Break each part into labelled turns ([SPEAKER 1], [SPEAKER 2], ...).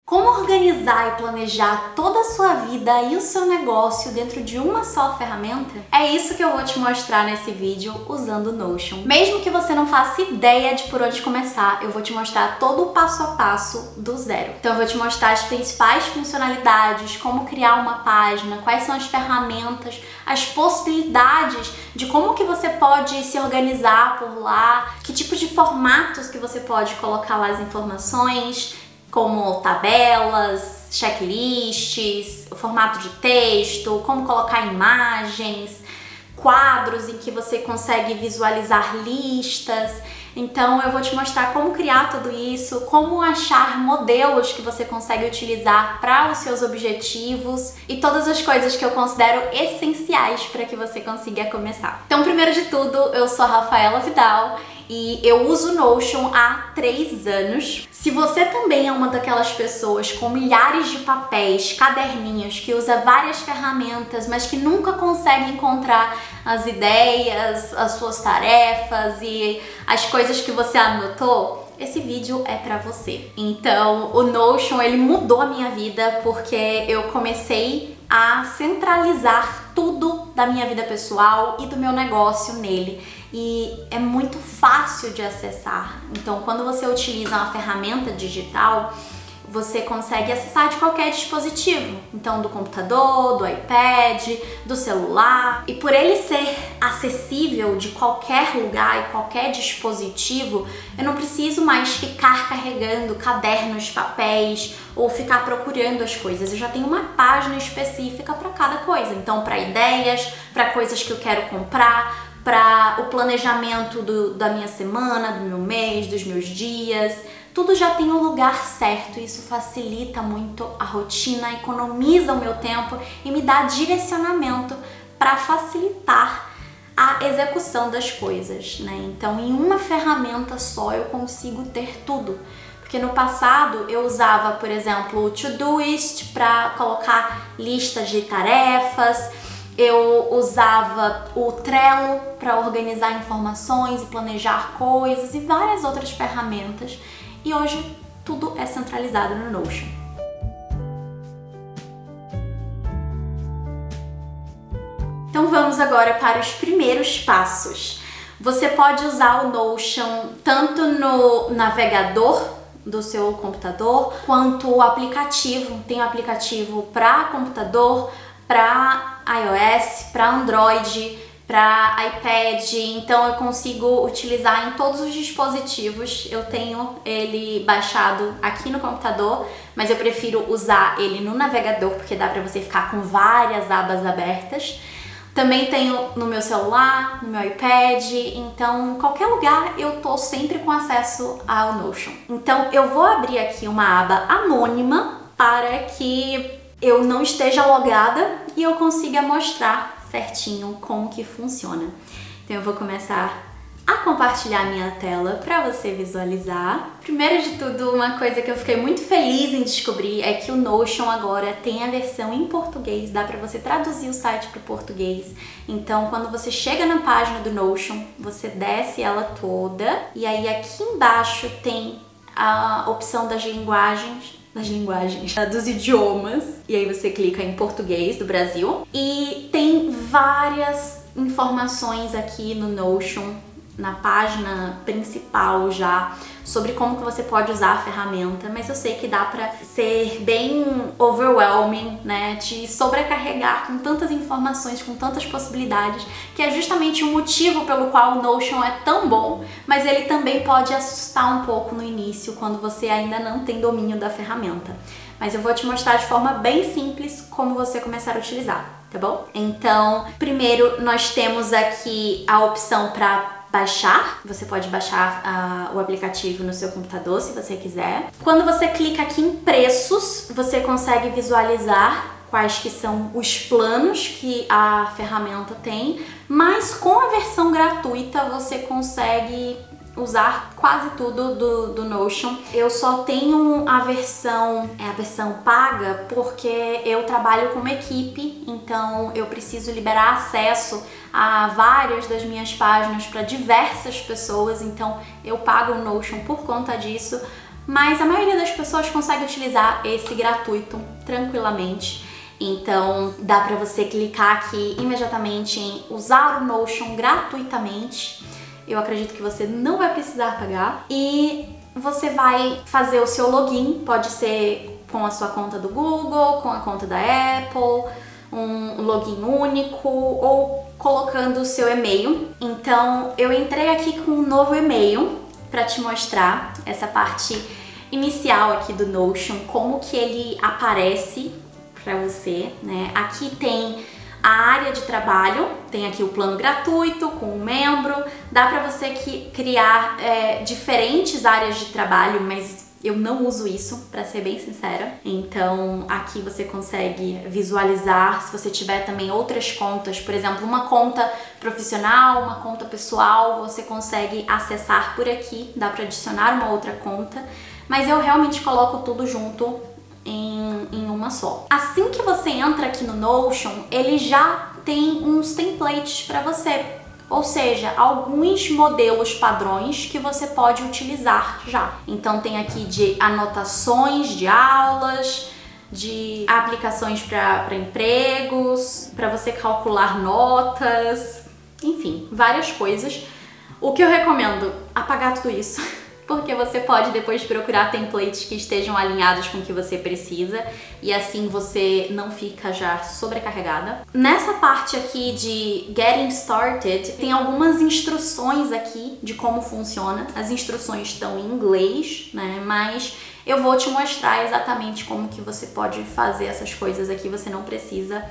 [SPEAKER 1] Como organizar e planejar toda a sua vida e o seu negócio dentro de uma só ferramenta? É isso que eu vou te mostrar nesse vídeo usando o Notion. Mesmo que você não faça ideia de por onde começar, eu vou te mostrar todo o passo a passo do zero. Então eu vou te mostrar as principais funcionalidades, como criar uma página, quais são as ferramentas, as possibilidades de como que você pode se organizar por lá, que tipo de formatos que você pode colocar lá as informações, como tabelas, checklists, o formato de texto, como colocar imagens, quadros em que você consegue visualizar listas. Então eu vou te mostrar como criar tudo isso, como achar modelos que você consegue utilizar para os seus objetivos e todas as coisas que eu considero essenciais para que você consiga começar. Então, primeiro de tudo, eu sou a Rafaela Vidal e eu uso o Notion há 3 anos. Se você também é uma daquelas pessoas com milhares de papéis, caderninhos, que usa várias ferramentas, mas que nunca consegue encontrar as ideias, as suas tarefas e as coisas que você anotou, esse vídeo é pra você. Então, o Notion, ele mudou a minha vida porque eu comecei a centralizar tudo da minha vida pessoal e do meu negócio nele. E é muito fácil de acessar. Então, quando você utiliza uma ferramenta digital, você consegue acessar de qualquer dispositivo. Então, do computador, do iPad, do celular. E por ele ser acessível de qualquer lugar e qualquer dispositivo, eu não preciso mais ficar carregando cadernos, papéis ou ficar procurando as coisas. Eu já tenho uma página específica para cada coisa. Então, para ideias, para coisas que eu quero comprar, para o planejamento da minha semana, do meu mês, dos meus dias, tudo já tem um lugar certo. Isso facilita muito a rotina, economiza o meu tempo e me dá direcionamento para facilitar a execução das coisas, né? Então, em uma ferramenta só eu consigo ter tudo. Porque no passado eu usava, por exemplo, o Todoist para colocar listas de tarefas. Eu usava o Trello para organizar informações e planejar coisas e várias outras ferramentas. E hoje tudo é centralizado no Notion. Então vamos agora para os primeiros passos. Você pode usar o Notion tanto no navegador do seu computador quanto o aplicativo. Tem um aplicativo para computador, para iOS, para Android, para iPad, então eu consigo utilizar em todos os dispositivos. Eu tenho ele baixado aqui no computador, mas eu prefiro usar ele no navegador porque dá para você ficar com várias abas abertas. Também tenho no meu celular, no meu iPad, então em qualquer lugar eu tô sempre com acesso ao Notion. Então eu vou abrir aqui uma aba anônima para que eu não esteja logada e eu consiga mostrar certinho como que funciona. Então eu vou começar a compartilhar minha tela para você visualizar. Primeiro de tudo, uma coisa que eu fiquei muito feliz em descobrir é que o Notion agora tem a versão em português, dá para você traduzir o site para o português. Então, quando você chega na página do Notion, você desce ela toda e aí aqui embaixo tem a opção das linguagens, dos idiomas, e aí você clica em português do Brasil e tem várias informações aqui no Notion, na página principal já, sobre como que você pode usar a ferramenta, mas eu sei que dá pra ser bem overwhelming, né, te sobrecarregar com tantas informações, com tantas possibilidades, que é justamente o motivo pelo qual o Notion é tão bom, mas ele também pode assustar um pouco no início, quando você ainda não tem domínio da ferramenta. Mas eu vou te mostrar de forma bem simples como você começar a utilizar, tá bom? Então, primeiro nós temos aqui a opção para baixar. Você pode baixar o aplicativo no seu computador se você quiser. Quando você clica aqui em preços, você consegue visualizar quais que são os planos que a ferramenta tem, mas com a versão gratuita você consegue usar quase tudo do Notion. Eu só tenho a versão paga porque eu trabalho com uma equipe, então eu preciso liberar acesso a várias das minhas páginas para diversas pessoas, então eu pago o Notion por conta disso. mas a maioria das pessoas consegue utilizar esse gratuito tranquilamente. Então dá pra você clicar aqui imediatamente em usar o Notion gratuitamente. Eu acredito que você não vai precisar pagar. E você vai fazer o seu login, pode ser com a sua conta do Google, com a conta da Apple, um login único ou colocando o seu e-mail. Então eu entrei aqui com um novo e-mail para te mostrar essa parte inicial aqui do Notion, como que ele aparece para você, né? Aqui tem a área de trabalho, tem aqui o plano gratuito com um membro, dá para você criar diferentes áreas de trabalho, mas eu não uso isso, para ser bem sincera. Então aqui você consegue visualizar, se você tiver também outras contas, por exemplo, uma conta profissional, uma conta pessoal, você consegue acessar por aqui, dá para adicionar uma outra conta, mas eu realmente coloco tudo junto em uma só. Assim que você entra aqui no Notion, ele já tem uns templates para você, ou seja, alguns modelos padrões que você pode utilizar já. Então tem aqui de anotações de aulas, de aplicações para empregos, para você calcular notas, enfim, várias coisas. O que eu recomendo? Apagar tudo isso. Porque você pode depois procurar templates que estejam alinhados com o que você precisa e assim você não fica já sobrecarregada. Nessa parte aqui de Getting Started, tem algumas instruções aqui de como funciona. As instruções estão em inglês, né? Mas eu vou te mostrar exatamente como que você pode fazer essas coisas aqui, você não precisa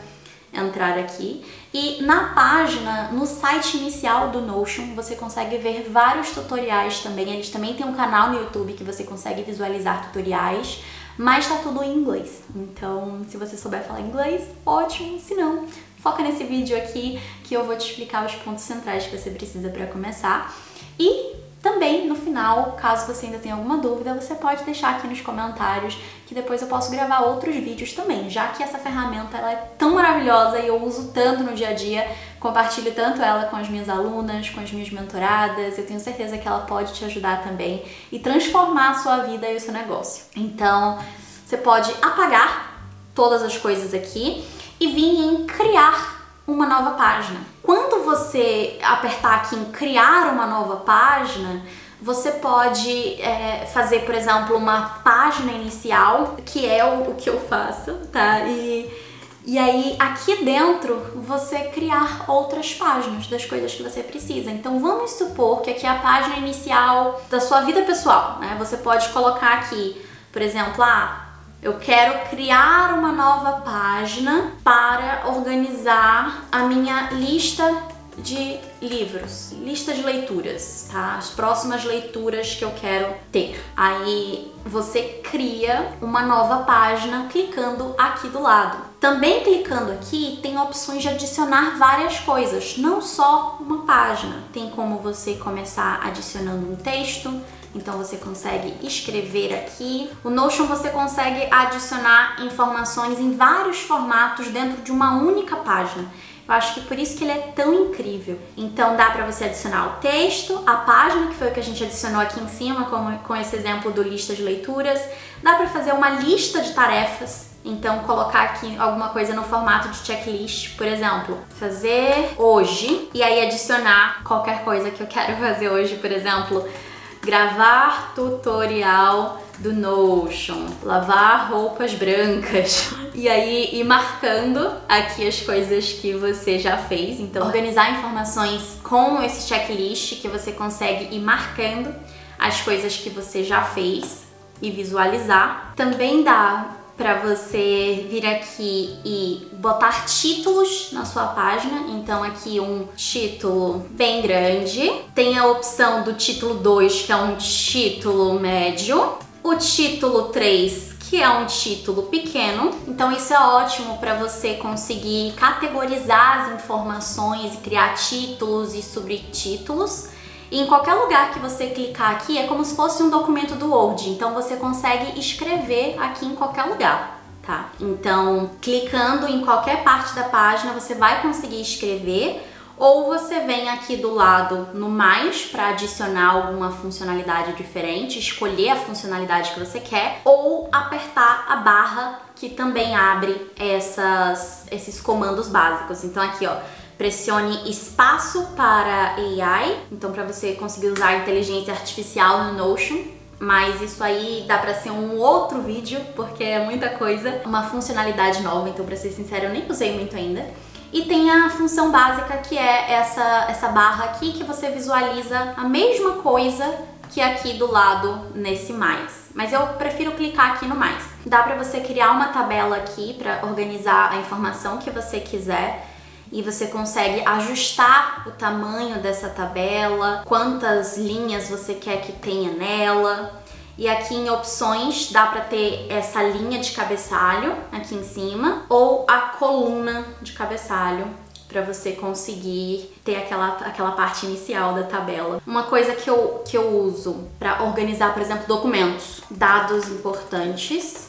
[SPEAKER 1] entrar aqui. E na página, no site inicial do Notion, você consegue ver vários tutoriais também. Eles também têm um canal no YouTube que você consegue visualizar tutoriais, mas tá tudo em inglês. Então, se você souber falar inglês, ótimo. Se não, foca nesse vídeo aqui que eu vou te explicar os pontos centrais que você precisa para começar. E também, no final, caso você ainda tenha alguma dúvida, você pode deixar aqui nos comentários que depois eu posso gravar outros vídeos também, já que essa ferramenta ela é tão maravilhosa e eu uso tanto no dia a dia, compartilho tanto ela com as minhas alunas, com as minhas mentoradas, eu tenho certeza que ela pode te ajudar também e transformar a sua vida e o seu negócio. Então, você pode apagar todas as coisas aqui e vir em criar uma nova página. Quando você apertar aqui em criar uma nova página, você pode fazer, por exemplo, uma página inicial, que é o que eu faço, tá? E aí, aqui dentro, você criar outras páginas das coisas que você precisa. Então, vamos supor que aqui é a página inicial da sua vida pessoal, né? Você pode colocar aqui, por exemplo, eu quero criar uma nova página para organizar a minha lista de livros, lista de leituras, tá? As próximas leituras que eu quero ter. Aí você cria uma nova página clicando aqui do lado. Também clicando aqui tem opções de adicionar várias coisas, não só uma página. Tem como você começar adicionando um texto. Então você consegue escrever aqui. O Notion você consegue adicionar informações em vários formatos dentro de uma única página. Eu acho que por isso que ele é tão incrível. Então dá para você adicionar o texto, a página, que foi o que a gente adicionou aqui em cima, com esse exemplo do lista de leituras. Dá para fazer uma lista de tarefas. Então colocar aqui alguma coisa no formato de checklist, por exemplo, fazer hoje e aí adicionar qualquer coisa que eu quero fazer hoje, por exemplo, gravar tutorial do Notion, lavar roupas brancas e aí ir marcando aqui as coisas que você já fez. Então organizar informações com esse checklist que você consegue ir marcando as coisas que você já fez e visualizar. Também dá para você vir aqui e botar títulos na sua página. Então aqui um título bem grande. Tem a opção do título 2, que é um título médio. O título 3, que é um título pequeno. Então isso é ótimo para você conseguir categorizar as informações e criar títulos e subtítulos. E em qualquer lugar que você clicar aqui é como se fosse um documento do Word, então você consegue escrever aqui em qualquer lugar, tá? Então, clicando em qualquer parte da página, você vai conseguir escrever Ou você vem aqui do lado no mais para adicionar alguma funcionalidade diferente, escolher a funcionalidade que você quer, ou apertar a barra que também abre esses comandos básicos. Então aqui, ó, pressione espaço para AI, então para você conseguir usar a inteligência artificial no Notion. Mas isso aí dá pra ser um outro vídeo, porque é muita coisa, uma funcionalidade nova, então pra ser sincera eu nem usei muito ainda. E tem a função básica, que é essa barra aqui, que você visualiza a mesma coisa que aqui do lado nesse mais. Mas eu prefiro clicar aqui no mais. Dá pra você criar uma tabela aqui pra organizar a informação que você quiser. E você consegue ajustar o tamanho dessa tabela, quantas linhas você quer que tenha nela. E aqui em opções dá para ter essa linha de cabeçalho aqui em cima ou a coluna de cabeçalho para você conseguir ter aquela parte inicial da tabela. Uma coisa que eu uso para organizar, por exemplo, documentos, dados importantes.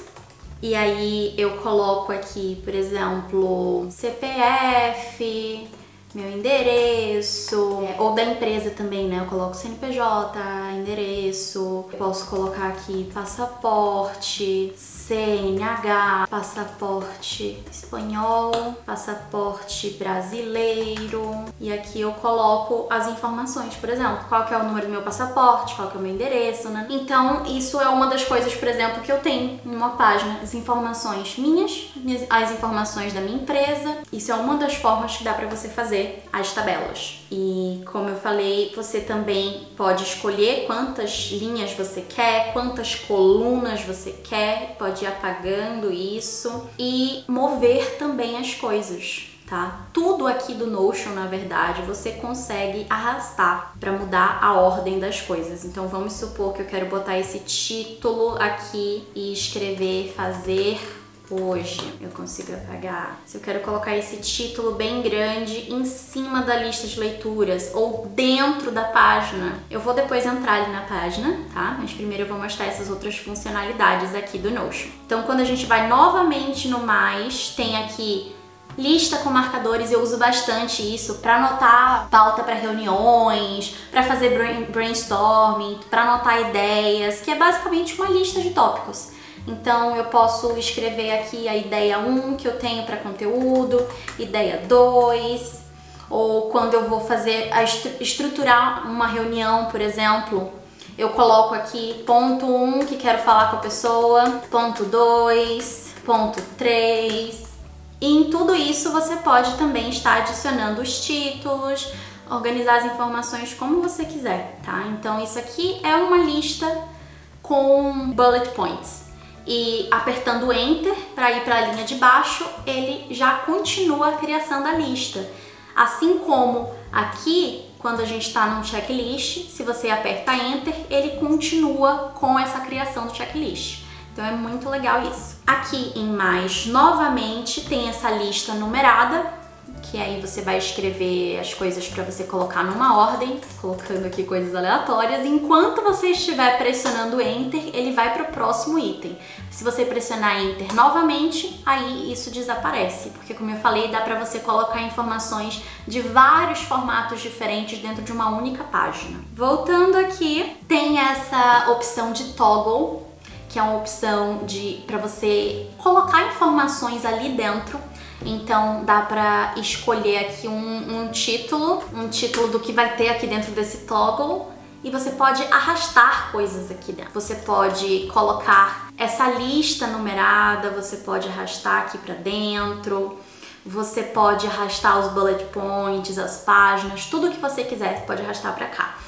[SPEAKER 1] E aí eu coloco aqui, por exemplo, CPF, meu endereço, ou da empresa também, né? Eu coloco CNPJ, endereço, eu posso colocar aqui passaporte, CNH, passaporte espanhol, passaporte brasileiro. E aqui eu coloco as informações, por exemplo, qual que é o número do meu passaporte, qual que é o meu endereço, né? Então isso é uma das coisas, por exemplo, que eu tenho numa página, as informações minhas, as informações da minha empresa. Isso é uma das formas que dá pra você fazer as tabelas. E como eu falei, você também pode escolher quantas linhas você quer, quantas colunas você quer, pode ir apagando isso e mover também as coisas, tá? Tudo aqui do Notion, na verdade, você consegue arrastar para mudar a ordem das coisas. Então vamos supor que eu quero botar esse título aqui e escrever fazer hoje. Eu consigo apagar. Se eu quero colocar esse título bem grande em cima da lista de leituras ou dentro da página, eu vou depois entrar ali na página, tá? Mas primeiro eu vou mostrar essas outras funcionalidades aqui do Notion. Então quando a gente vai novamente no mais, tem aqui lista com marcadores. Eu uso bastante isso para anotar pauta para reuniões, para fazer brainstorming, para anotar ideias, que é basicamente uma lista de tópicos. Então eu posso escrever aqui a ideia 1 que eu tenho para conteúdo, ideia 2, ou quando eu vou fazer estruturar uma reunião, por exemplo, eu coloco aqui ponto 1 que quero falar com a pessoa, ponto 2, ponto 3. E em tudo isso você pode também estar adicionando os títulos, organizar as informações como você quiser, tá? Então isso aqui é uma lista com bullet points. E apertando Enter para ir para a linha de baixo, ele já continua a criação da lista. Assim como aqui, quando a gente está num checklist, se você aperta Enter, ele continua com essa criação do checklist. Então é muito legal isso. Aqui em mais, novamente, tem essa lista numerada, que aí você vai escrever as coisas para você colocar numa ordem, colocando aqui coisas aleatórias. Enquanto você estiver pressionando Enter, ele vai para o próximo item. Se você pressionar Enter novamente, aí isso desaparece, porque como eu falei, dá para você colocar informações de vários formatos diferentes dentro de uma única página. Voltando aqui, tem essa opção de toggle, que é uma opção para você colocar informações ali dentro. Então dá pra escolher aqui um título do que vai ter aqui dentro desse toggle, e você pode arrastar coisas aqui dentro. Você pode colocar essa lista numerada, você pode arrastar aqui pra dentro, você pode arrastar os bullet points, as páginas, tudo que você quiser, você pode arrastar pra cá.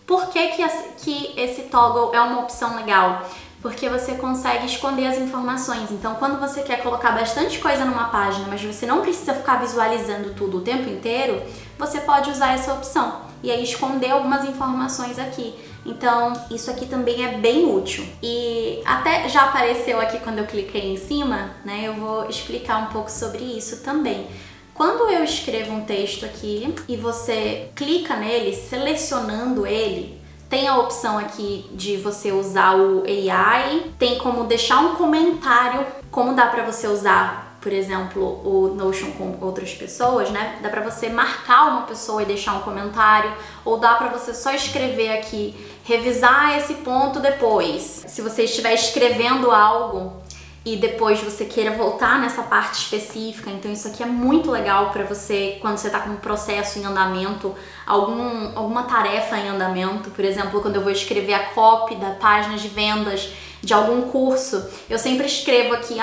[SPEAKER 1] Por que esse toggle é uma opção legal? Porque você consegue esconder as informações. Então, quando você quer colocar bastante coisa numa página, mas você não precisa ficar visualizando tudo o tempo inteiro, você pode usar essa opção e aí esconder algumas informações aqui. Então, isso aqui também é bem útil. E até já apareceu aqui quando eu cliquei em cima, né? Eu vou explicar um pouco sobre isso também. Quando eu escrevo um texto aqui e você clica nele, selecionando ele, tem a opção aqui de você usar o AI, tem como deixar um comentário, como dá para você usar por exemplo, o Notion com outras pessoas, né? Dá pra você marcar uma pessoa e deixar um comentário, ou dá pra você só escrever aqui, revisar esse ponto depois. Se você estiver escrevendo algo e depois você queira voltar nessa parte específica, então isso aqui é muito legal para você quando você tá com um processo em andamento, alguma tarefa em andamento. Por exemplo, quando eu vou escrever a copy da página de vendas de algum curso, eu sempre escrevo aqui,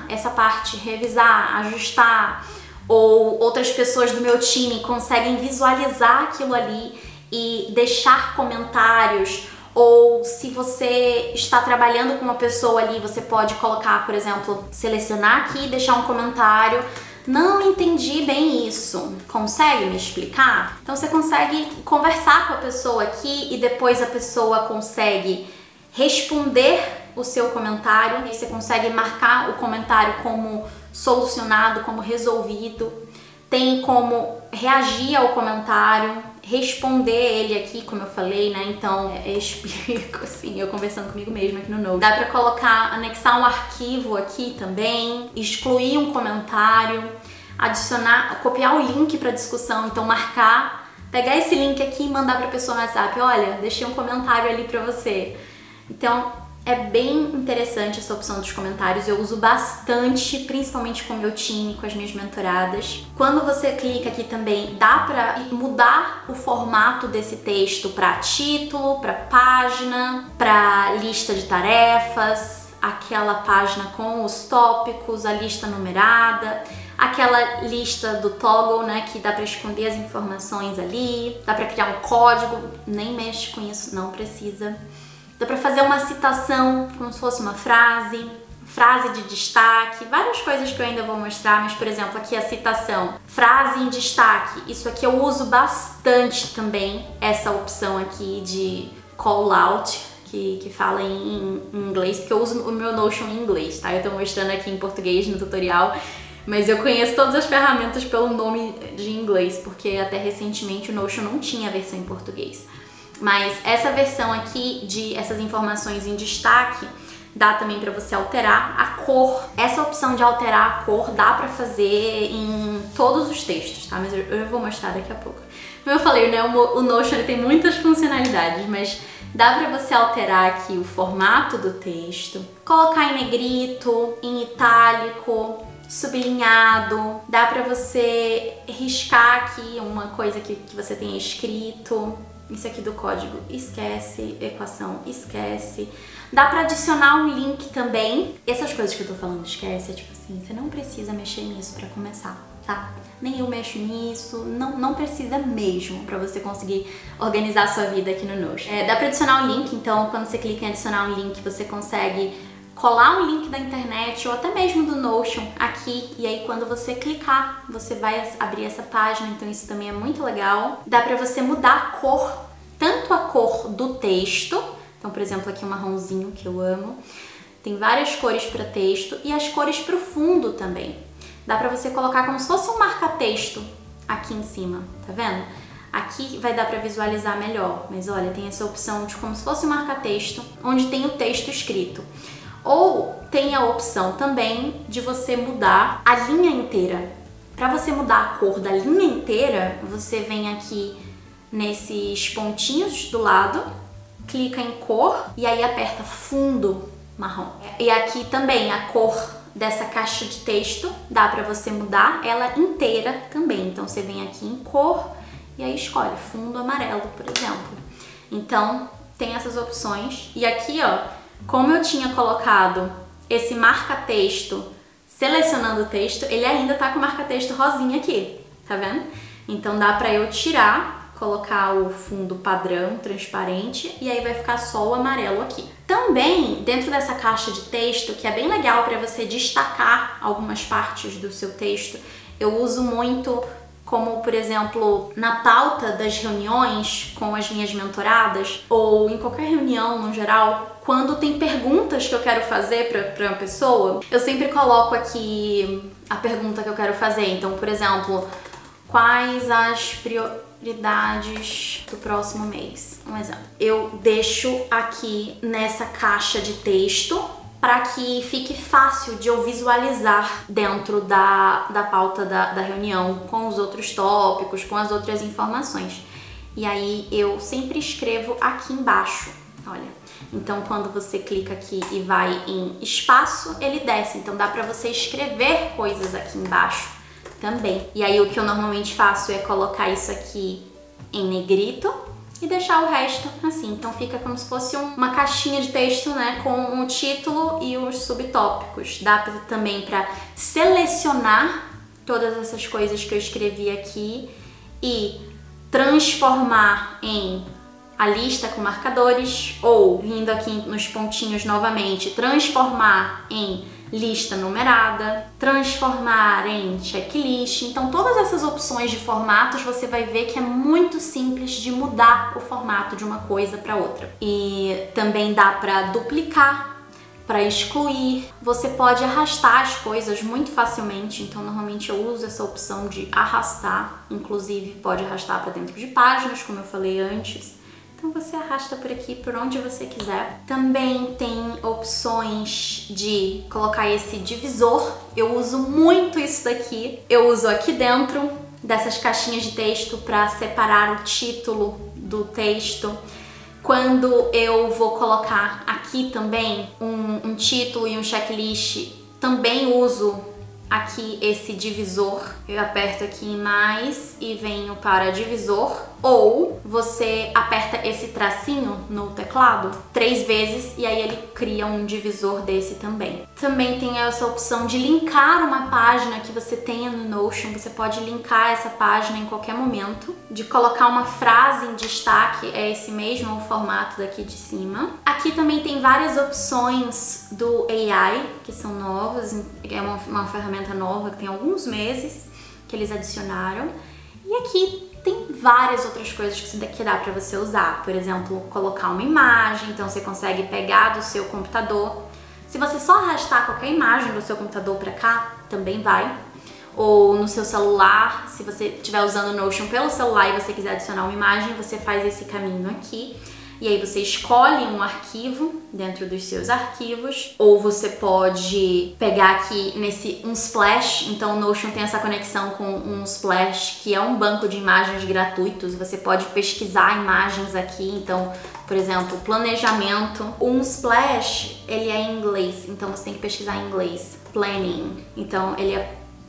[SPEAKER 1] essa parte, revisar, ajustar, ou outras pessoas do meu time conseguem visualizar aquilo ali e deixar comentários. Ou se você está trabalhando com uma pessoa ali, você pode colocar, por exemplo, selecionar aqui e deixar um comentário. Não entendi bem isso. Consegue me explicar? Então você consegue conversar com a pessoa aqui e depois a pessoa consegue responder o seu comentário. Você consegue marcar o comentário como solucionado, como resolvido. Tem como reagir ao comentário, responder ele aqui, como eu falei, né? Então, eu explico assim, eu conversando comigo mesma aqui no Notion. Dá pra colocar, anexar um arquivo aqui também, excluir um comentário, adicionar, copiar o link pra discussão, então marcar, pegar esse link aqui e mandar pra pessoa no WhatsApp, olha, deixei um comentário ali pra você. Então, é bem interessante essa opção dos comentários, eu uso bastante, principalmente com o meu time, com as minhas mentoradas. Quando você clica aqui também, dá pra mudar o formato desse texto para título, para página, para lista de tarefas, aquela página com os tópicos, a lista numerada, aquela lista do toggle, né, que dá para esconder as informações ali, dá para criar um código, nem mexe com isso, não precisa. Dá pra fazer uma citação como se fosse uma frase, frase de destaque, várias coisas que eu ainda vou mostrar, mas por exemplo aqui a citação, frase em destaque, isso aqui eu uso bastante também, essa opção aqui de call out, que fala em inglês, porque eu uso o meu Notion em inglês, tá? Eu tô mostrando aqui em português no tutorial, mas eu conheço todas as ferramentas pelo nome de inglês, porque até recentemente o Notion não tinha a versão em português. Mas essa versão aqui de essas informações em destaque dá também para você alterar a cor. Essa opção de alterar a cor dá para fazer em todos os textos, tá? Mas eu vou mostrar daqui a pouco. Como eu falei, né, o Notion ele tem muitas funcionalidades, mas dá para você alterar aqui o formato do texto, colocar em negrito, em itálico, sublinhado, dá para você riscar aqui uma coisa que você tenha escrito. Isso aqui do código, esquece, equação, esquece. Dá pra adicionar um link também. Essas coisas que eu tô falando, esquece, é tipo assim, você não precisa mexer nisso pra começar, tá? Nem eu mexo nisso, não precisa mesmo pra você conseguir organizar a sua vida aqui no Notion. Dá pra adicionar um link, então quando você clica em adicionar um link, você consegue colar um link da internet ou até mesmo do Notion aqui, e aí quando você clicar, você vai abrir essa página, então isso também é muito legal. Dá pra você mudar a cor, tanto a cor do texto, então por exemplo aqui um marronzinho que eu amo, tem várias cores para texto e as cores para o fundo também. Dá pra você colocar como se fosse um marca-texto aqui em cima, tá vendo? Aqui vai dar para visualizar melhor, mas olha, tem essa opção de como se fosse um marca-texto, onde tem o texto escrito. Ou tem a opção também de você mudar a linha inteira. Para você mudar a cor da linha inteira, você vem aqui nesses pontinhos do lado, clica em cor e aí aperta fundo marrom. E aqui também a cor dessa caixa de texto, dá para você mudar ela inteira também. Então você vem aqui em cor e aí escolhe fundo amarelo, por exemplo. Então tem essas opções. E aqui, ó, como eu tinha colocado esse marca-texto selecionando o texto, ele ainda tá com o marca-texto rosinha aqui, tá vendo? Então dá pra eu tirar, colocar o fundo padrão, transparente, e aí vai ficar só o amarelo aqui. Também, dentro dessa caixa de texto, que é bem legal para você destacar algumas partes do seu texto, eu uso muito como, por exemplo, na pauta das reuniões com as minhas mentoradas, ou em qualquer reunião no geral, quando tem perguntas que eu quero fazer para uma pessoa, eu sempre coloco aqui a pergunta que eu quero fazer. Então, por exemplo, quais as prioridades do próximo mês? Um exemplo. Eu deixo aqui nessa caixa de texto para que fique fácil de eu visualizar dentro da pauta da reunião, com os outros tópicos, com as outras informações. E aí eu sempre escrevo aqui embaixo, olha. Então quando você clica aqui e vai em espaço, ele desce. Então dá para você escrever coisas aqui embaixo também. E aí o que eu normalmente faço é colocar isso aqui em negrito e deixar o resto assim. Então fica como se fosse uma caixinha de texto, né, com o título e os subtópicos. Dá também para selecionar todas essas coisas que eu escrevi aqui e transformar em a lista com marcadores, ou vindo aqui nos pontinhos novamente, transformar em lista numerada, transformar em checklist. Então todas essas opções de formatos você vai ver que é muito simples de mudar o formato de uma coisa para outra. E também dá para duplicar, para excluir. Você pode arrastar as coisas muito facilmente, então normalmente eu uso essa opção de arrastar, inclusive pode arrastar para dentro de páginas, como eu falei antes. Então você arrasta por aqui, por onde você quiser. Também tem opções de colocar esse divisor. Eu uso muito isso daqui. Eu uso aqui dentro dessas caixinhas de texto para separar o título do texto. Quando eu vou colocar aqui também um título e um checklist, também uso aqui esse divisor. Eu aperto aqui em mais e venho para divisor, ou você aperta esse tracinho no teclado 3 vezes e aí ele cria um divisor desse também. Também tem essa opção de linkar uma página que você tenha no Notion. Você pode linkar essa página em qualquer momento. De colocar uma frase em destaque, é esse mesmo formato daqui de cima. Aqui também tem várias opções do AI que são novas, é uma ferramenta nova que tem alguns meses que eles adicionaram. E aqui tem várias outras coisas que dá para você usar. Por exemplo, colocar uma imagem, então você consegue pegar do seu computador. Se você só arrastar qualquer imagem do seu computador para cá, também vai. Ou no seu celular, se você estiver usando o Notion pelo celular e você quiser adicionar uma imagem, você faz esse caminho aqui. E aí você escolhe um arquivo dentro dos seus arquivos, ou você pode pegar aqui nesse Unsplash. Então o Notion tem essa conexão com um Unsplash, que é um banco de imagens gratuitos. Você pode pesquisar imagens aqui. Então, por exemplo, planejamento. O Unsplash, ele é em inglês, então você tem que pesquisar em inglês. Planning. Então ele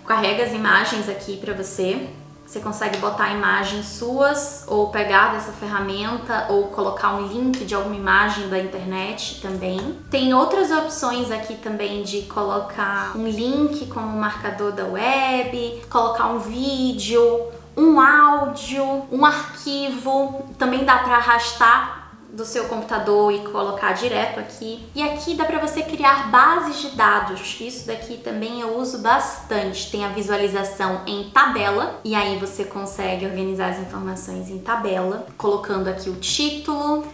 [SPEAKER 1] carrega as imagens aqui para você. Você consegue botar imagens suas, ou pegar dessa ferramenta, ou colocar um link de alguma imagem da internet também. Tem outras opções aqui também de colocar um link como marcador da web, colocar um vídeo, um áudio, um arquivo. Também dá para arrastar do seu computador e colocar direto aqui. E aqui dá para você criar bases de dados. Isso daqui também eu uso bastante. Tem a visualização em tabela, e aí você consegue organizar as informações em tabela, colocando aqui o título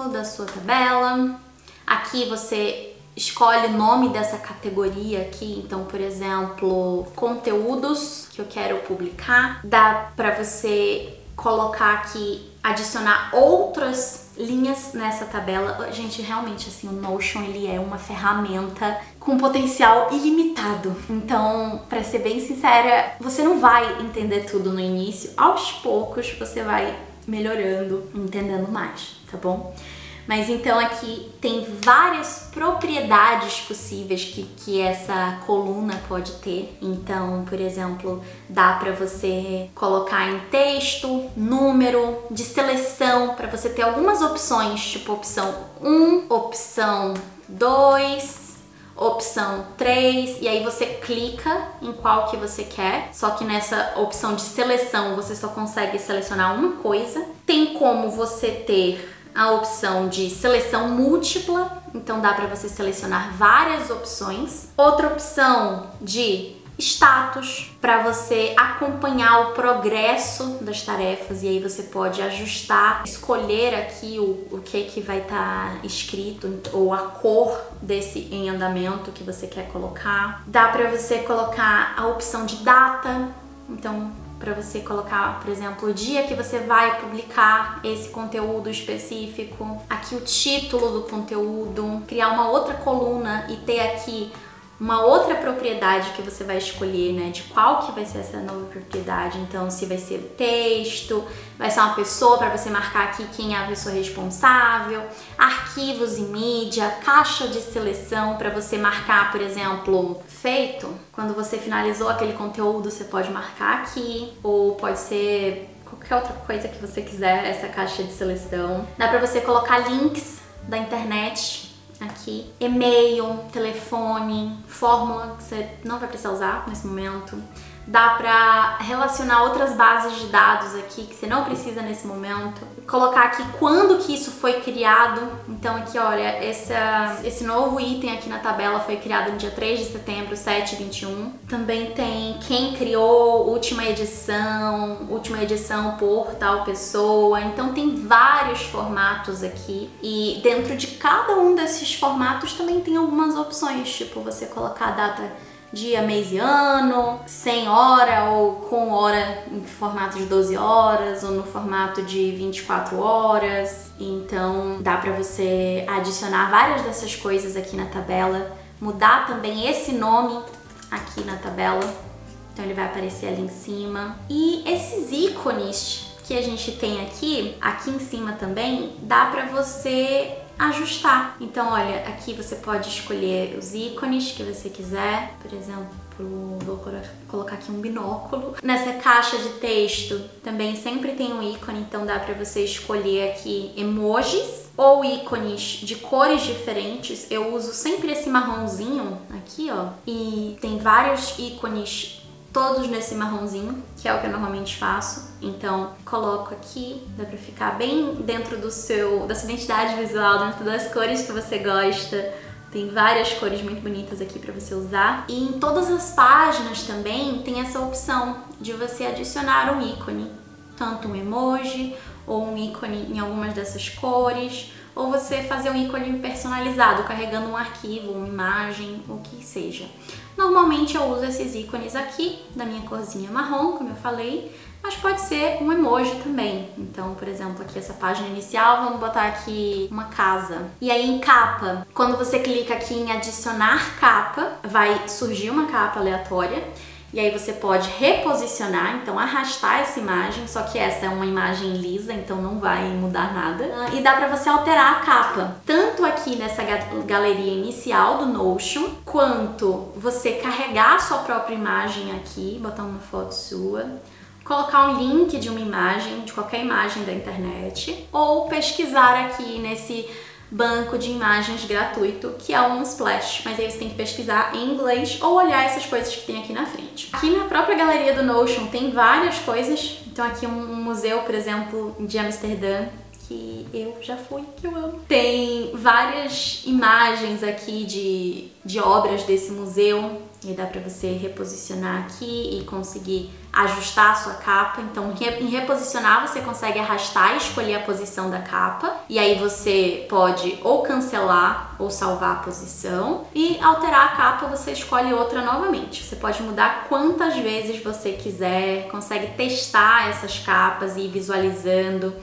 [SPEAKER 1] da sua tabela. Aqui você escolhe o nome dessa categoria aqui. Então, por exemplo, conteúdos que eu quero publicar. Dá para você colocar aqui, adicionar outras linhas nessa tabela. Gente, realmente assim, o Notion ele é uma ferramenta com potencial ilimitado. Então, para ser bem sincera, você não vai entender tudo no início. Aos poucos você vai melhorando, entendendo mais, tá bom? Mas então aqui tem várias propriedades possíveis que essa coluna pode ter. Então, por exemplo, dá para você colocar em texto, número, de seleção, para você ter algumas opções, tipo opção 1, opção 2, opção 3, e aí você clica em qual que você quer. Só que nessa opção de seleção você só consegue selecionar uma coisa. Tem como você ter a opção de seleção múltipla, então dá para você selecionar várias opções. Outra opção de status, para você acompanhar o progresso das tarefas, e aí você pode ajustar, escolher aqui o que vai estar escrito, ou a cor desse em andamento que você quer colocar. Dá para você colocar a opção de data, então para você colocar, por exemplo, o dia que você vai publicar esse conteúdo específico, aqui o título do conteúdo, criar uma outra coluna e ter aqui uma outra propriedade que você vai escolher, né, de qual que vai ser essa nova propriedade. Então, se vai ser texto, vai ser uma pessoa para você marcar aqui quem é a pessoa responsável, arquivos e mídia, caixa de seleção para você marcar, por exemplo, feito. Quando você finalizou aquele conteúdo, você pode marcar aqui, ou pode ser qualquer outra coisa que você quiser, essa caixa de seleção. Dá para você colocar links da internet aqui, e-mail, telefone, fórmula que você não vai precisar usar nesse momento. Dá pra relacionar outras bases de dados aqui que você não precisa nesse momento. Colocar aqui quando que isso foi criado. Então aqui, olha, esse novo item aqui na tabela foi criado no dia 3 de setembro, 7h21. Também tem quem criou, última edição por tal pessoa. Então tem vários formatos aqui. E dentro de cada um desses formatos também tem algumas opções, tipo você colocar a data dia, mês e ano, sem hora ou com hora em formato de 12 horas ou no formato de 24 horas. Então dá pra você adicionar várias dessas coisas aqui na tabela, mudar também esse nome aqui na tabela, então ele vai aparecer ali em cima. E esses ícones que a gente tem aqui em cima também, dá pra você ajustar. Então, olha, aqui você pode escolher os ícones que você quiser. Por exemplo, vou colocar aqui um binóculo. Nessa caixa de texto também sempre tem um ícone, então dá pra você escolher aqui emojis ou ícones de cores diferentes. Eu uso sempre esse marronzinho aqui, ó. E tem vários ícones todos nesse marronzinho, que é o que eu normalmente faço. Então, coloco aqui, dá pra ficar bem dentro da sua identidade visual, dentro das cores que você gosta. Tem várias cores muito bonitas aqui pra você usar. E em todas as páginas também tem essa opção de você adicionar um ícone, tanto um emoji ou um ícone em algumas dessas cores, ou você fazer um ícone personalizado, carregando um arquivo, uma imagem, o que seja. Normalmente eu uso esses ícones aqui, da minha corzinha marrom, como eu falei, mas pode ser um emoji também. Então, por exemplo, aqui essa página inicial, vamos botar aqui uma casa. E aí em capa, quando você clica aqui em adicionar capa, vai surgir uma capa aleatória. E aí você pode reposicionar, então arrastar essa imagem, só que essa é uma imagem lisa, então não vai mudar nada. E dá pra você alterar a capa, tanto aqui nessa galeria inicial do Notion, quanto você carregar a sua própria imagem aqui, botar uma foto sua, colocar um link de uma imagem, de qualquer imagem da internet, ou pesquisar aqui nesse banco de imagens gratuito, que é um Splash, mas aí você tem que pesquisar em inglês ou olhar essas coisas que tem aqui na frente. Aqui na própria galeria do Notion tem várias coisas, então aqui um museu, por exemplo, de Amsterdã, que eu já fui, que eu amo. Tem várias imagens aqui de obras desse museu, e dá pra você reposicionar aqui e conseguir ajustar a sua capa. Então, em reposicionar, você consegue arrastar e escolher a posição da capa. E aí você pode ou cancelar ou salvar a posição. E alterar a capa, você escolhe outra novamente. Você pode mudar quantas vezes você quiser, consegue testar essas capas e ir visualizando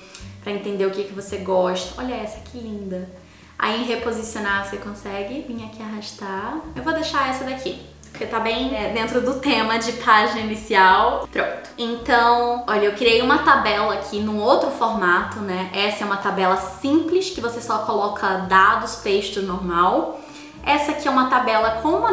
[SPEAKER 1] para entender o que você gosta. Olha essa, que linda! Aí em reposicionar, você consegue vir aqui arrastar. Eu vou deixar essa daqui, porque tá bem dentro do tema de página inicial. Pronto. Então, olha, eu criei uma tabela aqui num outro formato, né? Essa é uma tabela simples, que você só coloca dados, texto normal. Essa aqui é uma tabela com uma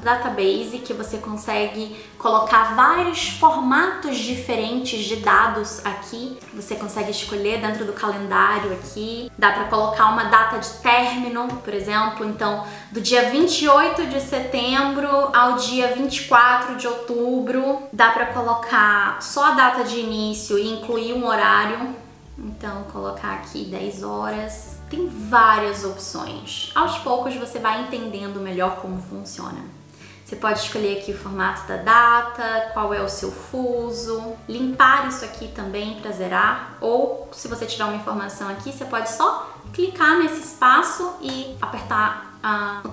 [SPEAKER 1] database, que você consegue colocar vários formatos diferentes de dados aqui. Você consegue escolher dentro do calendário aqui. Dá para colocar uma data de término, por exemplo. Então, do dia 28 de setembro ao dia 24 de outubro. Dá para colocar só a data de início e incluir um horário. Então, colocar aqui 10 horas. Tem várias opções. Aos poucos você vai entendendo melhor como funciona. Você pode escolher aqui o formato da data, qual é o seu fuso, limpar isso aqui também para zerar, ou se você tiver uma informação aqui, você pode só clicar nesse espaço e apertar no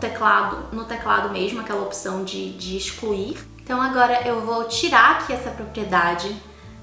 [SPEAKER 1] teclado mesmo, aquela opção de excluir. Então agora eu vou tirar aqui essa propriedade,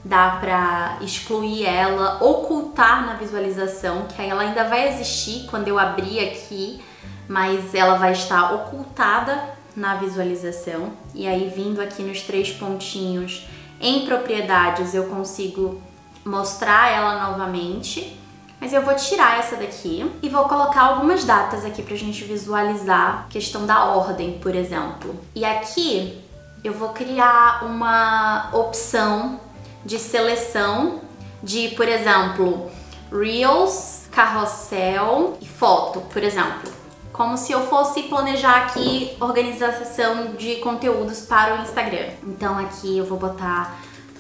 [SPEAKER 1] dá pra excluir ela, ocultar na visualização, que aí ela ainda vai existir quando eu abrir aqui, mas ela vai estar ocultada na visualização. E aí vindo aqui nos 3 pontinhos em propriedades eu consigo mostrar ela novamente. Mas eu vou tirar essa daqui e vou colocar algumas datas aqui pra gente visualizar a questão da ordem, por exemplo. E aqui eu vou criar uma opção de seleção de, por exemplo, Reels, carrossel e foto, por exemplo. Como se eu fosse planejar aqui organização de conteúdos para o Instagram. Então aqui eu vou botar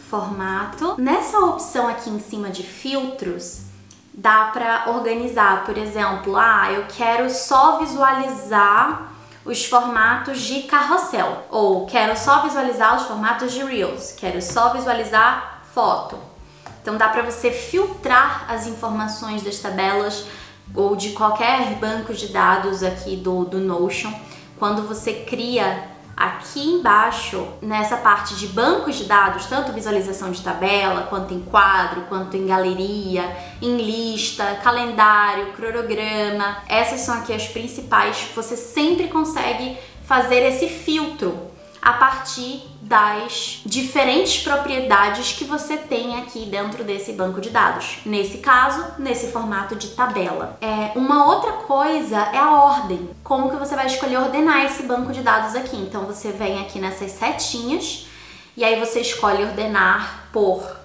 [SPEAKER 1] formato. Nessa opção aqui em cima de filtros, dá pra organizar, por exemplo, eu quero só visualizar os formatos de carrossel, ou quero só visualizar os formatos de Reels, quero só visualizar foto. Então dá pra você filtrar as informações das tabelas ou de qualquer banco de dados aqui do Notion. Quando você cria aqui embaixo, nessa parte de bancos de dados, tanto visualização de tabela, quanto em quadro, quanto em galeria, em lista, calendário, cronograma, essas são aqui as principais. Você sempre consegue fazer esse filtro a partir das diferentes propriedades que você tem aqui dentro desse banco de dados. Nesse caso, nesse formato de tabela. Uma outra coisa é a ordem. Como que você vai escolher ordenar esse banco de dados aqui? Então você vem aqui nessas setinhas e aí você escolhe ordenar por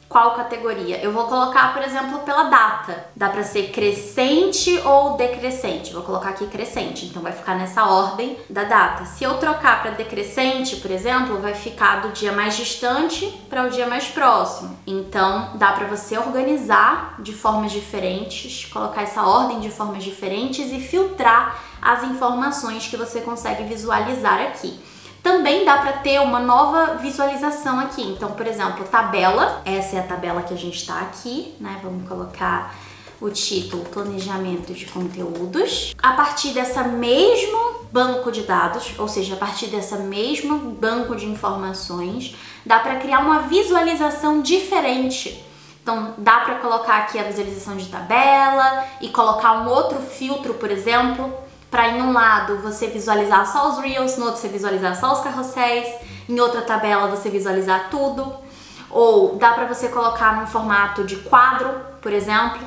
[SPEAKER 1] qual categoria. Eu vou colocar, por exemplo, pela data. Dá pra ser crescente ou decrescente. Vou colocar aqui crescente, então vai ficar nessa ordem da data. Se eu trocar para decrescente, por exemplo, vai ficar do dia mais distante para o dia mais próximo. Então dá pra você organizar de formas diferentes, colocar essa ordem de formas diferentes e filtrar as informações que você consegue visualizar aqui. Também dá para ter uma nova visualização aqui. Então, por exemplo, tabela. Essa é a tabela que a gente está aqui, né? Vamos colocar o título Planejamento de Conteúdos. A partir dessa mesmo banco de dados, ou seja, a partir dessa mesmo banco de informações, dá para criar uma visualização diferente. Então, dá para colocar aqui a visualização de tabela e colocar um outro filtro, por exemplo, para em um lado você visualizar só os Reels, no outro você visualizar só os carrosséis, em outra tabela você visualizar tudo. Ou dá para você colocar num formato de quadro, por exemplo,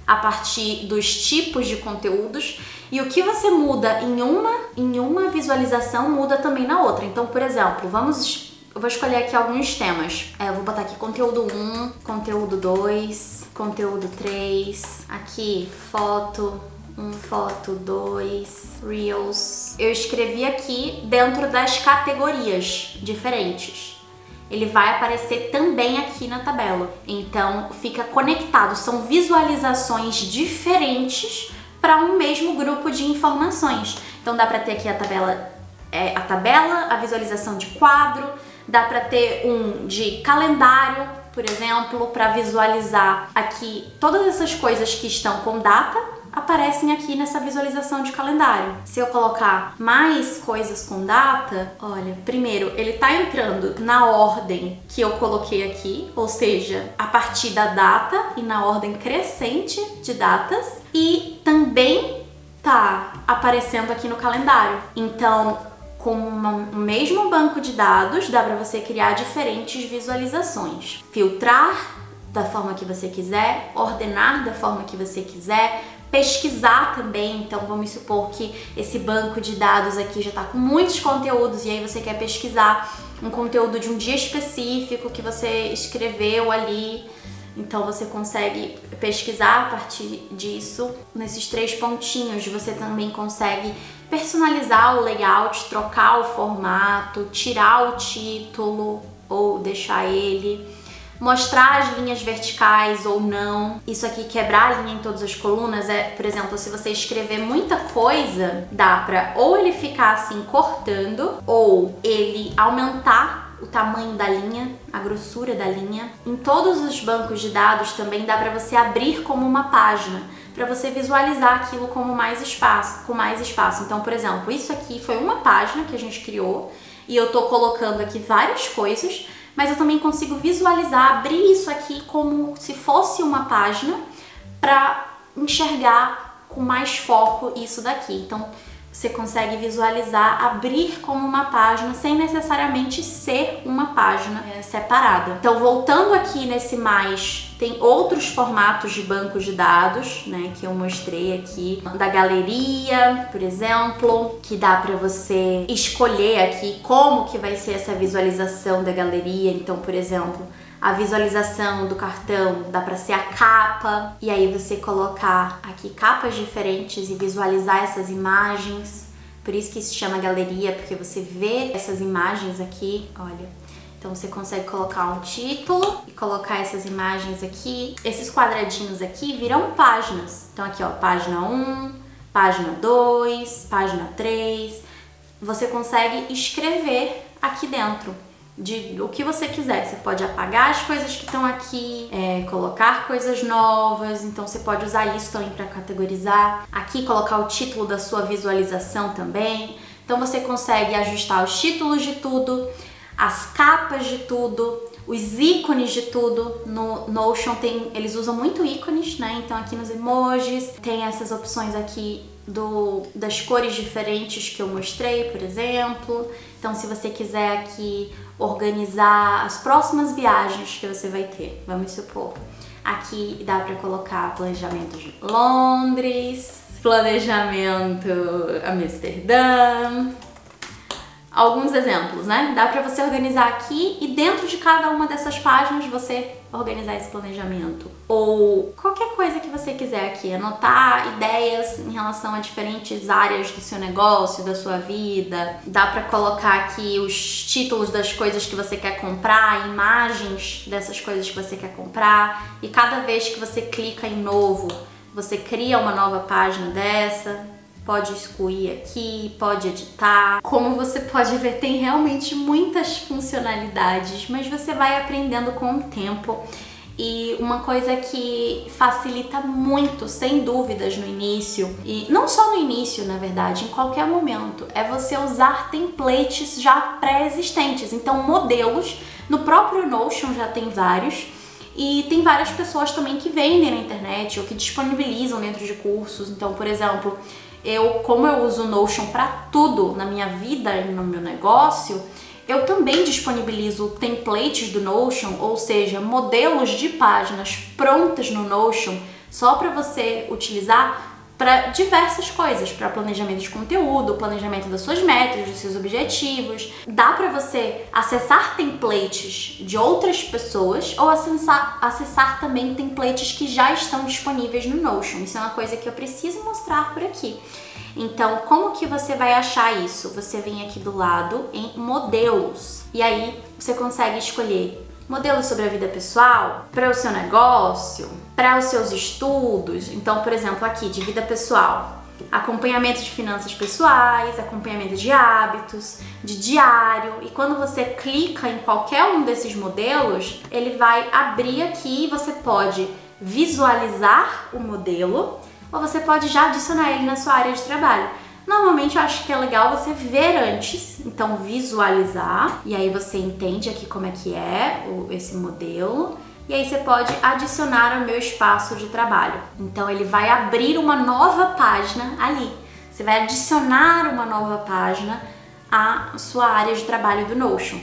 [SPEAKER 1] a partir dos tipos de conteúdos. E o que você muda em uma visualização muda também na outra. Então, por exemplo, eu vou escolher aqui alguns temas. Eu vou botar aqui conteúdo 1, conteúdo 2, conteúdo 3, aqui foto 1, foto 2, Reels. Eu escrevi aqui dentro das categorias diferentes. Ele vai aparecer também aqui na tabela. Então fica conectado, são visualizações diferentes para um mesmo grupo de informações. Então dá para ter aqui a tabela, a visualização de quadro, dá para ter um de calendário, por exemplo, para visualizar aqui todas essas coisas que estão com data, aparecem aqui nessa visualização de calendário. Se eu colocar mais coisas com data, olha, primeiro ele tá entrando na ordem que eu coloquei aqui, ou seja, a partir da data e na ordem crescente de datas, e também tá aparecendo aqui no calendário. Então, com o mesmo banco de dados, dá para você criar diferentes visualizações. Filtrar da forma que você quiser, ordenar da forma que você quiser, pesquisar também. Então vamos supor que esse banco de dados aqui já está com muitos conteúdos e aí você quer pesquisar um conteúdo de um dia específico que você escreveu ali. Então você consegue pesquisar a partir disso. Nesses 3 pontinhos você também consegue personalizar o layout, trocar o formato, tirar o título ou deixar ele, mostrar as linhas verticais ou não. Isso aqui, quebrar a linha em todas as colunas, por exemplo, se você escrever muita coisa, dá pra ou ele ficar assim cortando, ou ele aumentar o tamanho da linha, a grossura da linha. Em todos os bancos de dados também dá pra você abrir como uma página, para você visualizar aquilo com mais espaço. Então, por exemplo, isso aqui foi uma página que a gente criou, e eu tô colocando aqui várias coisas, mas eu também consigo visualizar, abrir isso aqui como se fosse uma página para enxergar com mais foco isso daqui. Então você consegue visualizar, abrir como uma página sem necessariamente ser uma página separada. Então, voltando aqui nesse mais, tem outros formatos de bancos de dados, né, que eu mostrei aqui, da galeria, por exemplo, que dá para você escolher aqui como que vai ser essa visualização da galeria. Então, por exemplo, a visualização do cartão dá para ser a capa, e aí você colocar aqui capas diferentes e visualizar essas imagens. Por isso que se chama galeria, porque você vê essas imagens aqui, olha. Então você consegue colocar um título e colocar essas imagens aqui. Esses quadradinhos aqui viram páginas. Então aqui, ó, página 1, página 2, página 3. Você consegue escrever aqui dentro de o que você quiser. Você pode apagar as coisas que estão aqui, colocar coisas novas, então você pode usar isso também para categorizar. Aqui colocar o título da sua visualização também. Então você consegue ajustar os títulos de tudo, as capas de tudo, os ícones de tudo. No Notion eles usam muito ícones, né? Então aqui nos emojis tem essas opções aqui das cores diferentes que eu mostrei, por exemplo. Então se você quiser aqui organizar as próximas viagens que você vai ter, vamos supor, aqui dá para colocar planejamento de Londres, planejamento Amsterdã, alguns exemplos, né? Dá para você organizar aqui e dentro de cada uma dessas páginas você organizar esse planejamento. Ou qualquer coisa que você quiser aqui, anotar ideias em relação a diferentes áreas do seu negócio, da sua vida. Dá para colocar aqui os títulos das coisas que você quer comprar, imagens dessas coisas que você quer comprar. E cada vez que você clica em novo, você cria uma nova página dessa. Pode excluir aqui, pode editar. Como você pode ver, tem realmente muitas funcionalidades, mas você vai aprendendo com o tempo. E uma coisa que facilita muito, sem dúvidas, no início, e não só no início, na verdade, em qualquer momento, é você usar templates já pré-existentes. Então, modelos, no próprio Notion já tem vários, e tem várias pessoas também que vendem na internet ou que disponibilizam dentro de cursos. Então, por exemplo, como eu uso o Notion para tudo na minha vida e no meu negócio, eu também disponibilizo templates do Notion, ou seja, modelos de páginas prontas no Notion só para você utilizar para diversas coisas, para planejamento de conteúdo, planejamento das suas metas, dos seus objetivos. Dá para você acessar templates de outras pessoas ou acessar também templates que já estão disponíveis no Notion. Isso é uma coisa que eu preciso mostrar por aqui. Então, como que você vai achar isso? Você vem aqui do lado em modelos e aí você consegue escolher modelos sobre a vida pessoal, para o seu negócio, para os seus estudos. Então, por exemplo, aqui de vida pessoal, acompanhamento de finanças pessoais, acompanhamento de hábitos, de diário. E quando você clica em qualquer um desses modelos, ele vai abrir aqui e você pode visualizar o modelo ou você pode já adicionar ele na sua área de trabalho. Normalmente eu acho que é legal você ver antes, então visualizar, e aí você entende aqui como é que é esse modelo, e aí você pode adicionar ao meu espaço de trabalho. Então ele vai abrir uma nova página ali, você vai adicionar uma nova página à sua área de trabalho do Notion.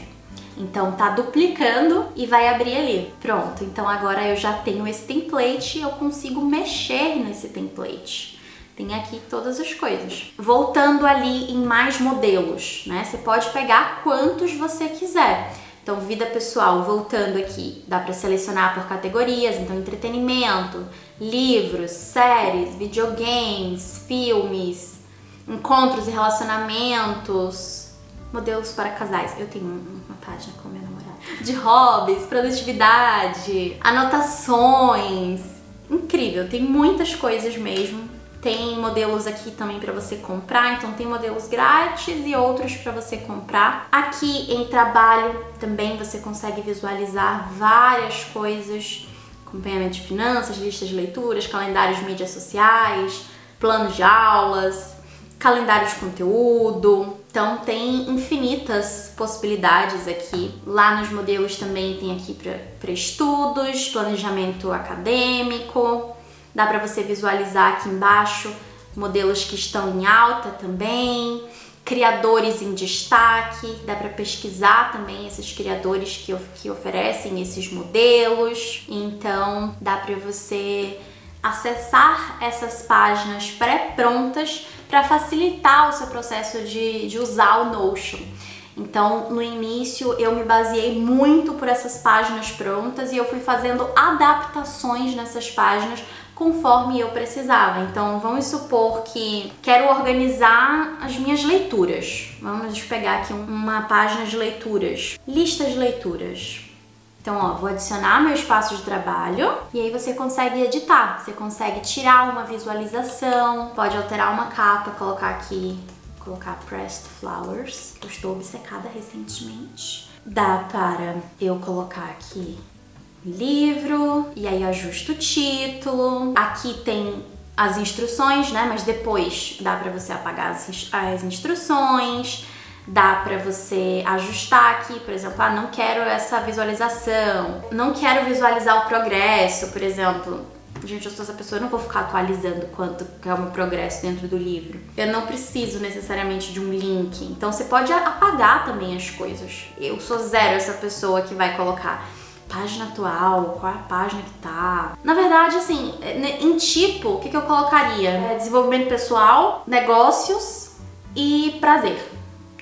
[SPEAKER 1] Então tá duplicando e vai abrir ali. Pronto, então agora eu já tenho esse template e eu consigo mexer nesse template. Tem aqui todas as coisas. Voltando ali em mais modelos, né? Você pode pegar quantos você quiser. Então, vida pessoal, voltando aqui, dá para selecionar por categorias. Então, entretenimento, livros, séries, videogames, filmes, encontros e relacionamentos, modelos para casais. Eu tenho uma página com meu namorado. De hobbies, produtividade, anotações. Incrível, tem muitas coisas mesmo. Tem modelos aqui também para você comprar, então tem modelos grátis e outros para você comprar. Aqui em trabalho também você consegue visualizar várias coisas, acompanhamento de finanças, listas de leituras, calendários de mídias sociais, planos de aulas, calendário de conteúdo, Então tem infinitas possibilidades aqui. Lá nos modelos também tem aqui para estudos, planejamento acadêmico. Dá para você visualizar aqui embaixo modelos que estão em alta também, criadores em destaque. Dá para pesquisar também esses criadores que oferecem esses modelos. Então dá para você acessar essas páginas pré-prontas para facilitar o seu processo de usar o Notion. Então, no início, eu me baseei muito por essas páginas prontas e eu fui fazendo adaptações nessas páginas conforme eu precisava. Então, vamos supor que quero organizar as minhas leituras. Vamos pegar aqui uma página de leituras, lista de leituras. Então, ó, vou adicionar meu espaço de trabalho e aí você consegue editar, você consegue tirar uma visualização, pode alterar uma capa, colocar aqui, colocar Pressed Flowers, que eu estou obcecada recentemente. Dá para eu colocar aqui livro e aí ajusto o título. Aqui tem as instruções, né? Mas depois dá para você apagar as instruções. Dá para você ajustar aqui, por exemplo, não quero essa visualização, não quero visualizar o progresso, por exemplo. Gente, eu sou essa pessoa, eu não vou ficar atualizando quanto é o meu progresso dentro do livro. Eu não preciso necessariamente de um link, então você pode apagar também as coisas. Eu sou zero essa pessoa que vai colocar página atual, qual é a página que tá. Na verdade, assim, em tipo, o que eu colocaria? Desenvolvimento pessoal, negócios e prazer.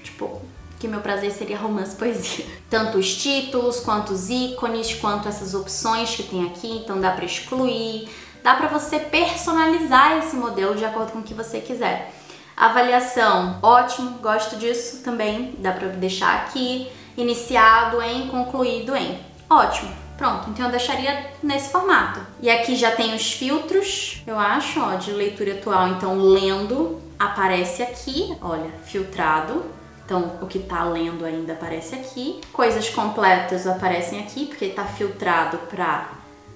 [SPEAKER 1] Tipo, que meu prazer seria romance e poesia. Tanto os títulos, quanto os ícones, quanto essas opções que tem aqui, então dá pra excluir, dá pra você personalizar esse modelo de acordo com o que você quiser. Avaliação, ótimo, gosto disso também, dá pra deixar aqui, iniciado em, concluído em, ótimo. Pronto, então eu deixaria nesse formato. E aqui já tem os filtros, eu acho, ó, de leitura atual, então lendo aparece aqui, olha, filtrado. Então, o que tá lendo ainda aparece aqui. Coisas completas aparecem aqui, porque tá filtrado para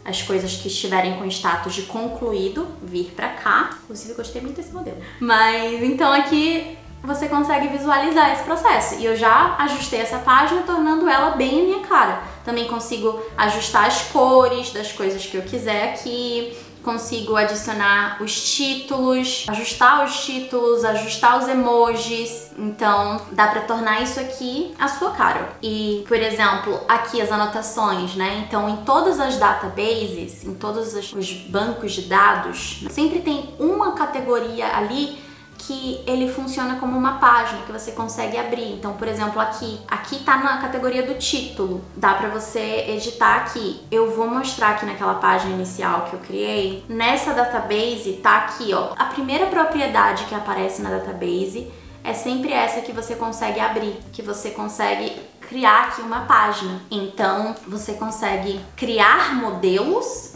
[SPEAKER 1] as coisas que estiverem com status de concluído vir para cá. Inclusive, eu gostei muito desse modelo. Mas, então aqui você consegue visualizar esse processo. E eu já ajustei essa página, tornando ela bem a minha cara. Também consigo ajustar as cores das coisas que eu quiser aqui. Consigo adicionar os títulos, ajustar os títulos, ajustar os emojis. Então, dá pra tornar isso aqui a sua cara. E, por exemplo, aqui as anotações, né? Então, em todas as databases, em todos os bancos de dados, sempre tem uma categoria ali que ele funciona como uma página que você consegue abrir. Então, por exemplo, aqui tá na categoria do título. Dá pra você editar aqui. Eu vou mostrar aqui naquela página inicial que eu criei. Nessa database tá aqui, ó. A primeira propriedade que aparece na database é sempre essa que você consegue abrir, que você consegue criar aqui uma página. Então, você consegue criar modelos,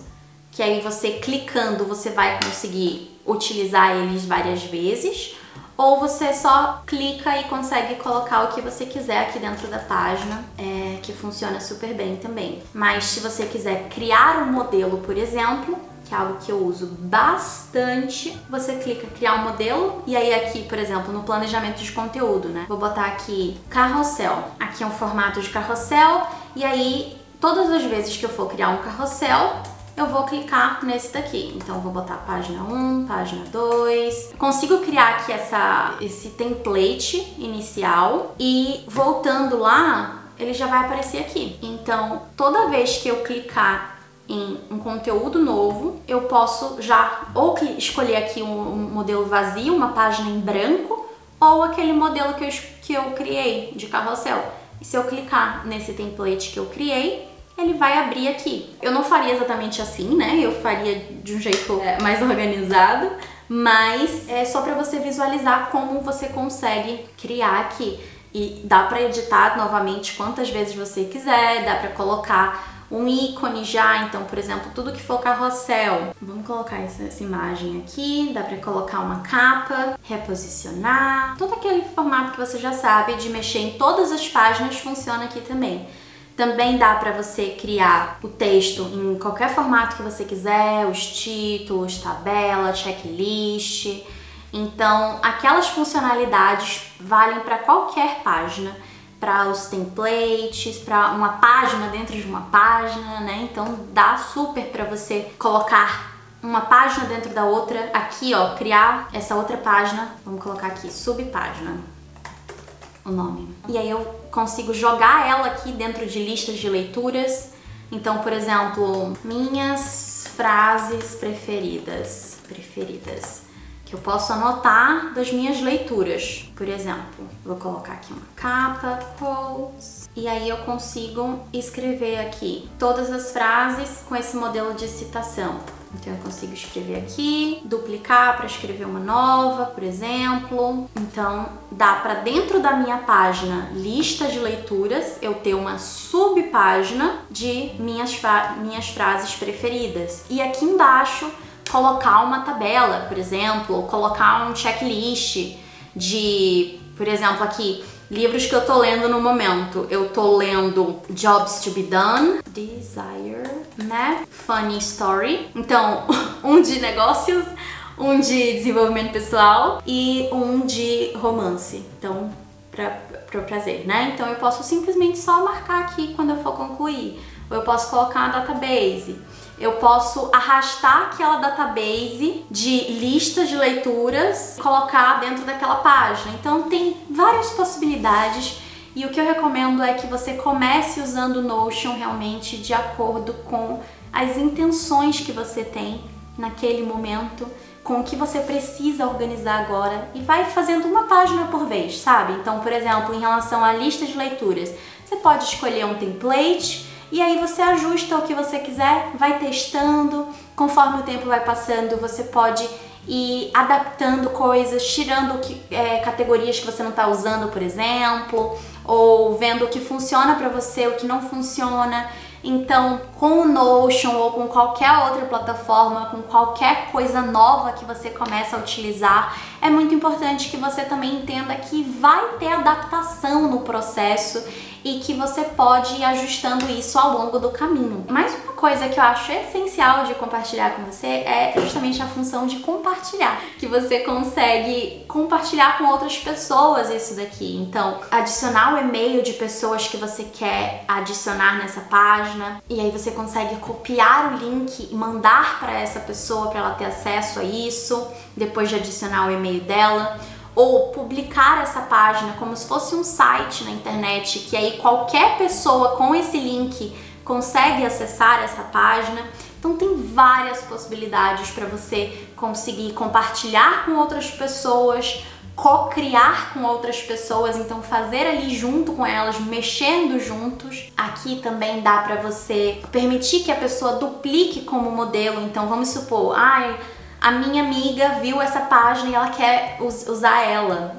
[SPEAKER 1] que aí você clicando, você vai conseguir utilizar eles várias vezes, ou você só clica e consegue colocar o que você quiser aqui dentro da página, que funciona super bem também. Mas se você quiser criar um modelo, por exemplo, que é algo que eu uso bastante, você clica criar um modelo e aí aqui, por exemplo, no planejamento de conteúdo, né? Vou botar aqui carrossel. Aqui é um formato de carrossel e aí todas as vezes que eu for criar um carrossel, eu vou clicar nesse daqui. Então, eu vou botar página 1, página 2. Consigo criar aqui esse template inicial e voltando lá, ele já vai aparecer aqui. Então, toda vez que eu clicar em um conteúdo novo, eu posso já ou escolher aqui um modelo vazio, uma página em branco, ou aquele modelo que eu criei de carrossel. E se eu clicar nesse template que eu criei, ele vai abrir aqui. Eu não faria exatamente assim, né? Eu faria de um jeito mais organizado, mas é só para você visualizar como você consegue criar aqui. E dá para editar novamente quantas vezes você quiser, dá para colocar um ícone já, então, por exemplo, tudo que for carrossel. Vamos colocar essa imagem aqui, dá para colocar uma capa, reposicionar. Todo aquele formato que você já sabe de mexer em todas as páginas funciona aqui também. Também dá para você criar o texto em qualquer formato que você quiser, os títulos, tabela, checklist. Então, aquelas funcionalidades valem para qualquer página, para os templates, para uma página dentro de uma página, né? Então, dá super para você colocar uma página dentro da outra. Aqui, ó, criar essa outra página. Vamos colocar aqui, subpágina, o nome. E aí eu consigo jogar ela aqui dentro de listas de leituras. Então, por exemplo, minhas frases preferidas, que eu posso anotar das minhas leituras. Por exemplo, vou colocar aqui uma capa, quotes, e aí eu consigo escrever aqui todas as frases com esse modelo de citação. Então eu consigo escrever aqui, duplicar para escrever uma nova, por exemplo. Então dá para dentro da minha página lista de leituras eu ter uma subpágina de minhas frases preferidas. E aqui embaixo colocar uma tabela, por exemplo, ou colocar um checklist de, por exemplo, aqui, livros que eu tô lendo no momento. Eu tô lendo Jobs to be Done, Desire, né? Funny Story. Então, um de negócios, um de desenvolvimento pessoal e um de romance. Então, para prazer, né? Então, eu posso simplesmente só marcar aqui quando eu for concluir. Ou eu posso colocar uma database. Eu posso arrastar aquela database de listas de leituras e colocar dentro daquela página. Então tem várias possibilidades e o que eu recomendo é que você comece usando o Notion realmente de acordo com as intenções que você tem naquele momento, com o que você precisa organizar agora e vai fazendo uma página por vez, sabe? Então, por exemplo, em relação à lista de leituras, você pode escolher um template e aí você ajusta o que você quiser, vai testando, conforme o tempo vai passando, você pode ir adaptando coisas, tirando categorias que você não está usando, por exemplo, ou vendo o que funciona para você, o que não funciona. Então, com o Notion ou com qualquer outra plataforma, com qualquer coisa nova que você começa a utilizar, é muito importante que você também entenda que vai ter adaptação no processo e que você pode ir ajustando isso ao longo do caminho. Mais uma coisa que eu acho essencial de compartilhar com você é justamente a função de compartilhar, que você consegue compartilhar com outras pessoas isso daqui. Então, adicionar o e-mail de pessoas que você quer adicionar nessa página, e aí você consegue copiar o link e mandar para essa pessoa para ela ter acesso a isso, depois de adicionar o e-mail dela. Ou publicar essa página como se fosse um site na internet, que aí qualquer pessoa com esse link consegue acessar essa página. Então tem várias possibilidades para você conseguir compartilhar com outras pessoas, co-criar com outras pessoas, então fazer ali junto com elas, mexendo juntos. Aqui também dá para você permitir que a pessoa duplique como modelo. Então vamos supor, a minha amiga viu essa página e ela quer usar ela.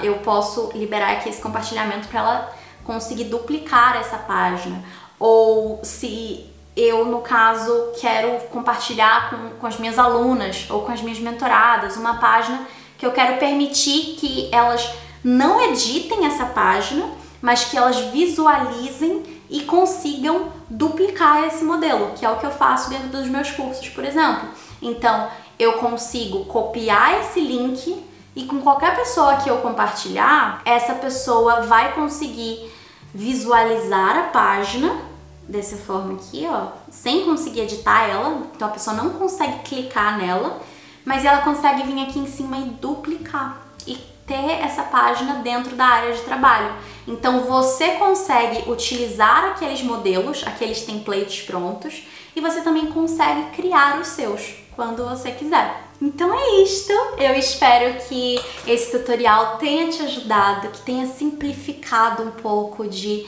[SPEAKER 1] Eu posso liberar aqui esse compartilhamento para ela conseguir duplicar essa página. Ou se eu, no caso, quero compartilhar com as minhas alunas ou com as minhas mentoradas uma página que eu quero permitir que elas não editem essa página, mas que elas visualizem e consigam duplicar esse modelo, que é o que eu faço dentro dos meus cursos, por exemplo. Então, eu consigo copiar esse link e com qualquer pessoa que eu compartilhar, essa pessoa vai conseguir visualizar a página dessa forma aqui, ó, sem conseguir editar ela. Então a pessoa não consegue clicar nela, mas ela consegue vir aqui em cima e duplicar e ter essa página dentro da área de trabalho. Então você consegue utilizar aqueles modelos, aqueles templates prontos, e você também consegue criar os seus quando você quiser. Então é isto. Eu espero que esse tutorial tenha te ajudado, que tenha simplificado um pouco de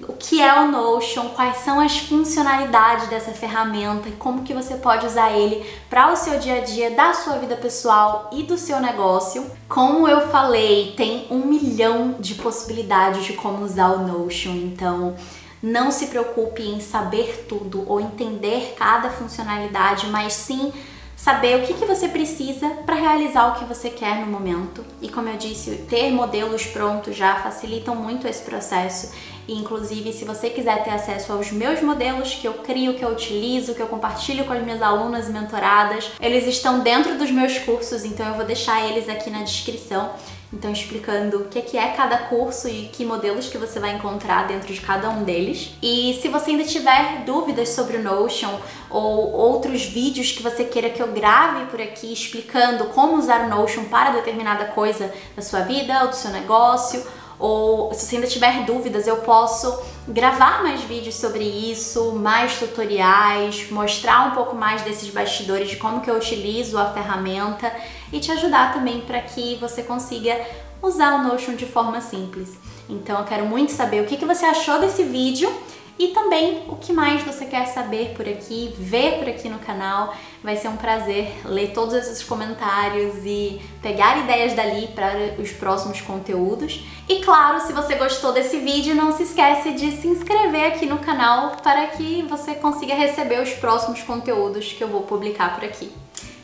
[SPEAKER 1] o que é o Notion, quais são as funcionalidades dessa ferramenta e como que você pode usar ele para o seu dia a dia, da sua vida pessoal e do seu negócio. Como eu falei, tem 1 milhão de possibilidades de como usar o Notion, então não se preocupe em saber tudo ou entender cada funcionalidade, mas sim saber o que você precisa para realizar o que você quer no momento. E como eu disse, ter modelos prontos já facilitam muito esse processo. E inclusive, se você quiser ter acesso aos meus modelos que eu crio, que eu utilizo, que eu compartilho com as minhas alunas e mentoradas, eles estão dentro dos meus cursos, então eu vou deixar eles aqui na descrição. Então, explicando o que é cada curso e que modelos que você vai encontrar dentro de cada um deles. E se você ainda tiver dúvidas sobre o Notion ou outros vídeos que você queira que eu grave por aqui explicando como usar o Notion para determinada coisa da sua vida ou do seu negócio, ou se você ainda tiver dúvidas, eu posso gravar mais vídeos sobre isso, mais tutoriais, mostrar um pouco mais desses bastidores de como que eu utilizo a ferramenta e te ajudar também para que você consiga usar o Notion de forma simples. Então eu quero muito saber o que você achou desse vídeo e também o que mais você quer saber por aqui, ver por aqui no canal. Vai ser um prazer ler todos esses comentários e pegar ideias dali para os próximos conteúdos. E claro, se você gostou desse vídeo, não se esquece de se inscrever aqui no canal para que você consiga receber os próximos conteúdos que eu vou publicar por aqui.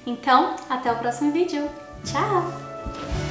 [SPEAKER 1] Então, até o próximo vídeo. Tchau!